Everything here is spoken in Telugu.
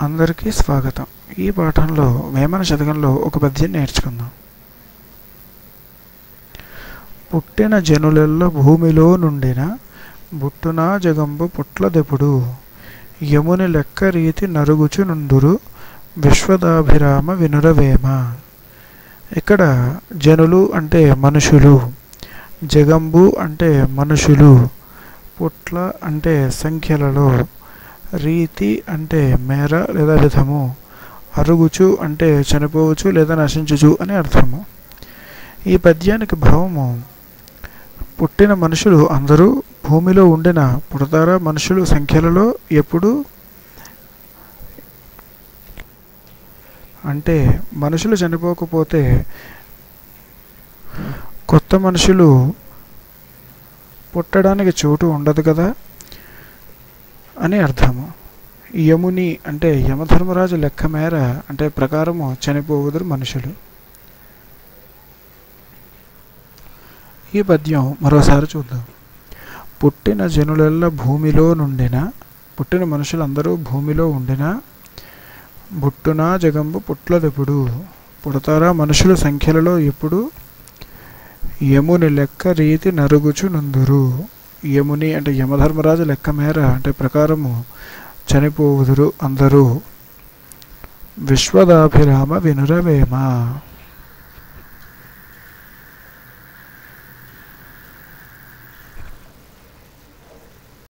అందరికీ స్వాగతం. ఈ పాఠంలో వేమన శతకంలో ఒక పద్యం నేర్చుకుందాం. పుట్టిన జనులెల్ల భూమిలో నుండిన బుట్టునా జగంబు పుట్లదెపుడు యముని లెక్క రీతి నరుగుచు నుందురు విశ్వదాభిరామ వినురవేమ. ఇక్కడ జనులు అంటే మనుషులు, జగంబు అంటే మనుషులు, పుట్ల అంటే సంఖ్యలలో, రీతి అంటే మేర లేదా విధము, అరుగుచు అంటే చనిపోవచ్చు లేదా నశించుచు అని అర్థము. ఈ పద్యానికి భావము, పుట్టిన మనుషులు అందరూ భూమిలో ఉండిన పుడతారా మనుషులు సంఖ్యలలో ఎప్పుడు అంటే మనుషులు చనిపోకపోతే కొత్త మనుషులు పుట్టడానికి చోటు ఉండదు కదా అని అర్థము. యముని అంటే యమధర్మరాజు లెక్క మేర అంటే ప్రకారము చనిపోవుదురు మనుషులు. ఈ పద్యం మరోసారి చూద్దాం. పుట్టిన జనులెల్ల భూమిలో నుండిన, పుట్టిన మనుషులందరూ భూమిలో ఉండిన, బుట్టునా జగంబు పుట్లదెప్పుడు పుడతారా మనుషుల సంఖ్యలలో ఎప్పుడు యముని లెక్క రీతి నరుగుచు నుందురు. యముని అంటే యమధర్మరాజు లెక్క మేర అంటే ప్రకారము చనిపోవుదురు అందరూ విశ్వదాభిరామ వినురవేమ.